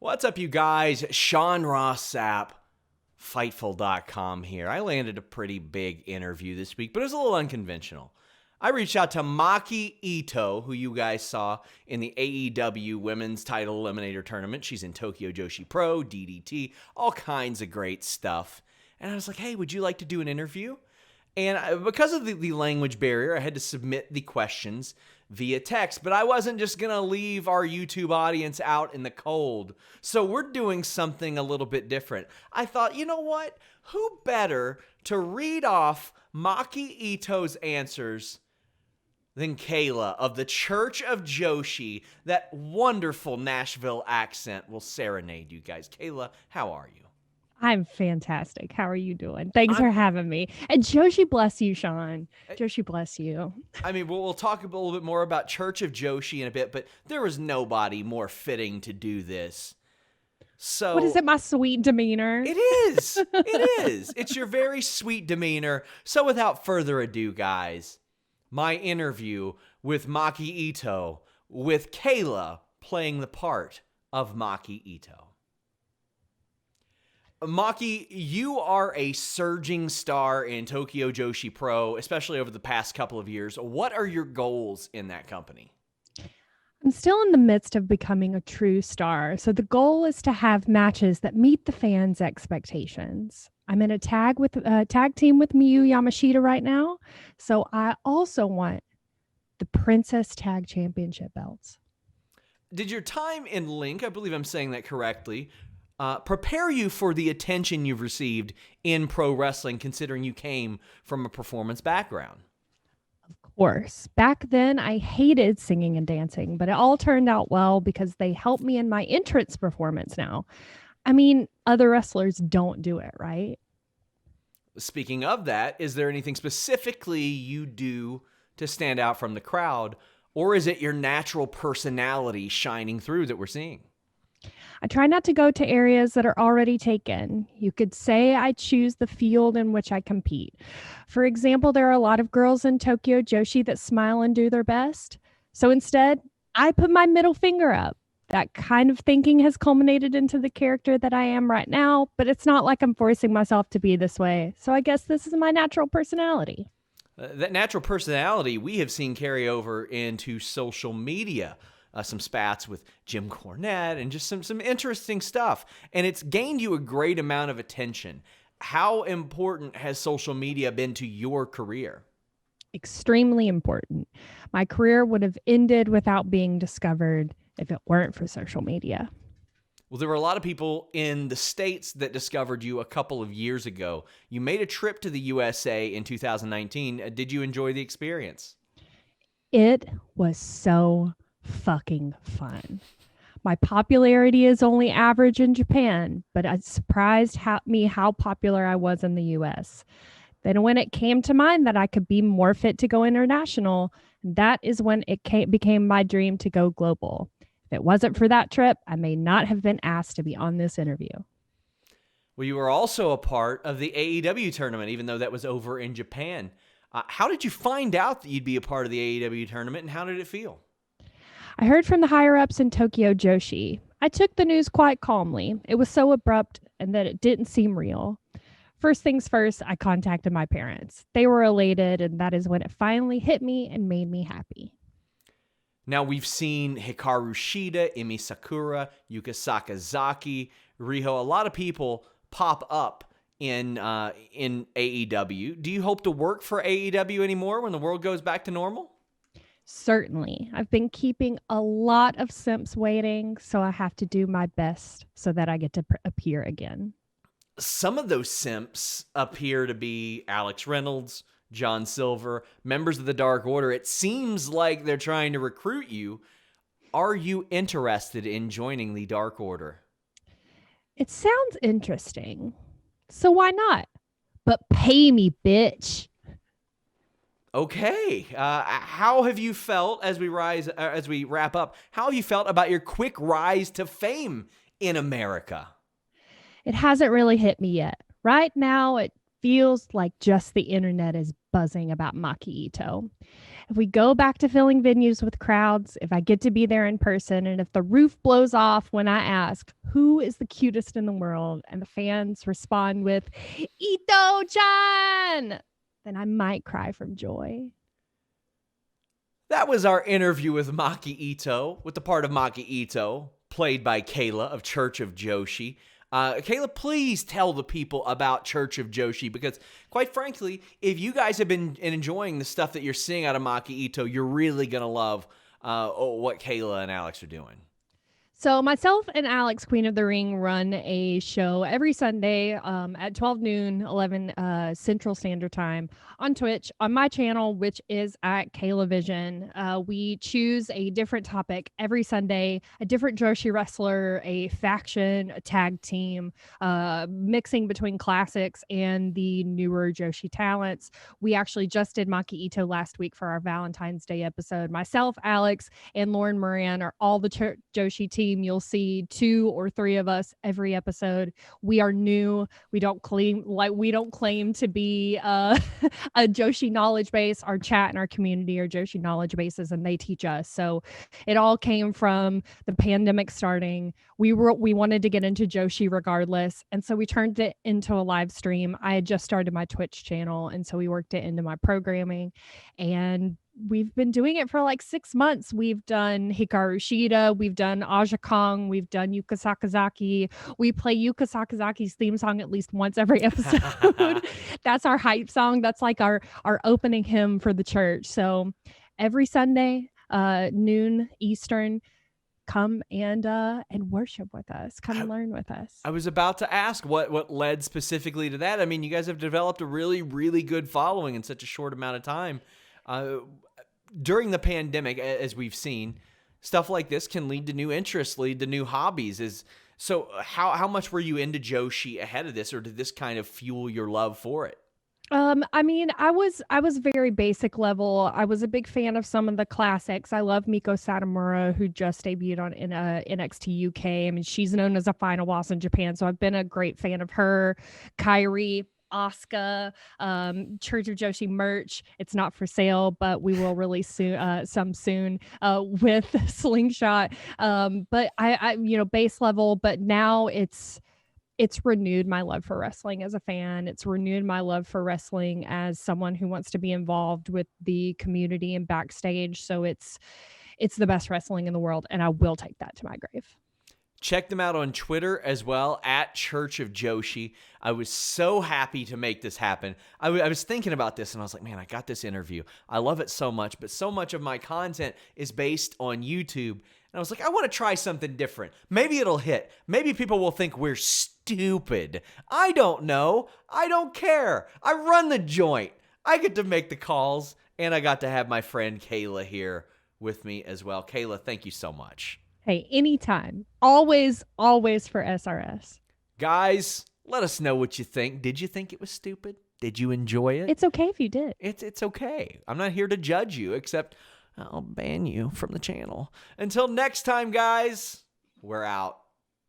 What's up, you guys? Sean Ross Sapp, Fightful.com here. I landed a pretty big interview this week, but it was a little unconventional. I reached out to Maki Itoh, who you guys saw in the AEW Women's Title Eliminator Tournament. She's in Tokyo Joshi Pro, DDT, all kinds of great stuff. And I was like, hey, would you like to do an interview? And because of the language barrier, I had to submit the questions via text, but I wasn't just going to leave our YouTube audience out in the cold. So we're doing something a little bit different. I thought, you know what? Who better to read off Maki Itoh's answers than Kayla of the Church of Joshi? That wonderful Nashville accent will serenade you guys. Kayla, how are you? I'm fantastic. How are you doing? Thanks for having me. And Joshi bless you, Sean. Joshi bless you. I mean, we'll talk a little bit more about Church of Joshi in a bit, but there was nobody more fitting to do this. So what is it, my sweet demeanor? It is. It is. It's your very sweet demeanor. So without further ado, guys, my interview with Maki Itoh, with Kayla playing the part of Maki Itoh. Maki, you are a surging star in Tokyo Joshi Pro, especially over the past couple of years. What are your goals in that company? I'm still in the midst of becoming a true star. So the goal is to have matches that meet the fans' expectations. I'm in a tag team with Miyu Yamashita right now. So I also want the Princess Tag Championship belts. Did your time in Link, I believe I'm saying that correctly, prepare you for the attention you've received in pro wrestling, considering you came from a performance background? Of course. Back then, I hated singing and dancing, but it all turned out well because they helped me in my entrance performance now. I mean, other wrestlers don't do it, right? Speaking of that, is there anything specifically you do to stand out from the crowd, or is it your natural personality shining through that we're seeing? I try not to go to areas that are already taken. You could say I choose the field in which I compete. For example, there are a lot of girls in Tokyo Joshi that smile and do their best. So instead, I put my middle finger up. That kind of thinking has culminated into the character that I am right now, but it's not like I'm forcing myself to be this way. So I guess this is my natural personality. That natural personality we have seen carry over into social media. Some spats with Jim Cornette and just some interesting stuff. And it's gained you a great amount of attention. How important has social media been to your career? Extremely important. My career would have ended without being discovered if it weren't for social media. Well, there were a lot of people in the States that discovered you a couple of years ago. You made a trip to the USA in 2019. Did you enjoy the experience? It was so fucking fun. My popularity is only average in Japan, but it surprised me how popular I was in the US. Then when it came to mind that I could be more fit to go international, that is when it became my dream to go global. If it wasn't for that trip, I may not have been asked to be on this interview. Well, you were also a part of the AEW tournament, even though that was over in Japan. How did you find out that you'd be a part of the AEW tournament, and how did it feel? I heard from the higher-ups in Tokyo Joshi. I took the news quite calmly. It was so abrupt and that it didn't seem real. First things first, I contacted my parents. They were elated, and that is when it finally hit me and made me happy. Now, we've seen Hikaru Shida, Emi Sakura, Yuka Sakazaki, Riho, a lot of people pop up in AEW. Do you hope to work for AEW anymore when the world goes back to normal? Certainly. I've been keeping a lot of simps waiting, so I have to do my best so that I get to appear again. Some of those simps appear to be Alex Reynolds, John Silver, members of the Dark Order. It seems like they're trying to recruit you. Are you interested in joining the Dark Order? It sounds interesting. So why not? But pay me, bitch. Okay. How have you felt as we wrap up? How have you felt about your quick rise to fame in America? It hasn't really hit me yet. Right now, it feels like just the internet is buzzing about Maki Itoh. If we go back to filling venues with crowds, if I get to be there in person, and if the roof blows off when I ask, who is the cutest in the world? And the fans respond with, Itoh-chan! Then I might cry from joy. That was our interview with Maki Itoh, with the part of Maki Itoh, played by Kayla of Church of Joshi. Kayla, please tell the people about Church of Joshi, because quite frankly, if you guys have been enjoying the stuff that you're seeing out of Maki Itoh, you're really going to love what Kayla and Alex are doing. So myself and Alex, Queen of the Ring, run a show every Sunday at 12 noon, 11 Central Standard Time on Twitch, on my channel, which is at Kayla Vision. We choose a different topic every Sunday, a different Joshi wrestler, a faction, a tag team, mixing between classics and the newer Joshi talents. We actually just did Maki Itoh last week for our Valentine's Day episode. Myself, Alex, and Lauren Moran are all the Joshi team. You'll see 2 or 3 of us every episode. We are new. We don't claim to be a Joshi knowledge base. Our chat and our community are Joshi knowledge bases, and they teach us. So it all came from the pandemic starting. We wanted to get into Joshi regardless, and so we turned it into a live stream. I had just started my Twitch channel, and so we worked it into my programming, and we've been doing it for like 6 months. We've done Hikaru Shida, we've done Aja Kong, we've done Yuka Sakazaki. We play Yuka Sakazaki's theme song at least once every episode. That's our hype song. That's like our opening hymn for the church. So every Sunday, noon Eastern, come and worship with us. Come and learn with us. I was about to ask what led specifically to that. I mean, you guys have developed a really, really good following in such a short amount of time. During the pandemic, as we've seen, stuff like this can lead to new interests, lead to new hobbies. So how much were you into Joshi ahead of this, or did this kind of fuel your love for it? I mean, I was very basic level. I was a big fan of some of the classics. I love Miko Satomura, who just debuted on NXT UK. I mean, she's known as a final boss in Japan, so I've been a great fan of her. Kairi, Asuka, Church of Joshi merch. It's not for sale, but we will release some soon with Slingshot. But I base level, but now it's renewed my love for wrestling as a fan. It's renewed my love for wrestling as someone who wants to be involved with the community and backstage. So it's the best wrestling in the world, and I will take that to my grave. Check them out on Twitter as well, at Church of Joshi. I was so happy to make this happen. I was thinking about this, and I was like, man, I got this interview. I love it so much, but so much of my content is based on YouTube. And I was like, I want to try something different. Maybe it'll hit. Maybe people will think we're stupid. I don't know. I don't care. I run the joint. I get to make the calls, and I got to have my friend Kayla here with me as well. Kayla, thank you so much. Hey, anytime. Always for SRS. Guys, let us know what you think. Did you think it was stupid? Did you enjoy it? It's okay if you did. It's okay. I'm not here to judge you, except I'll ban you from the channel. Until next time, guys, we're out.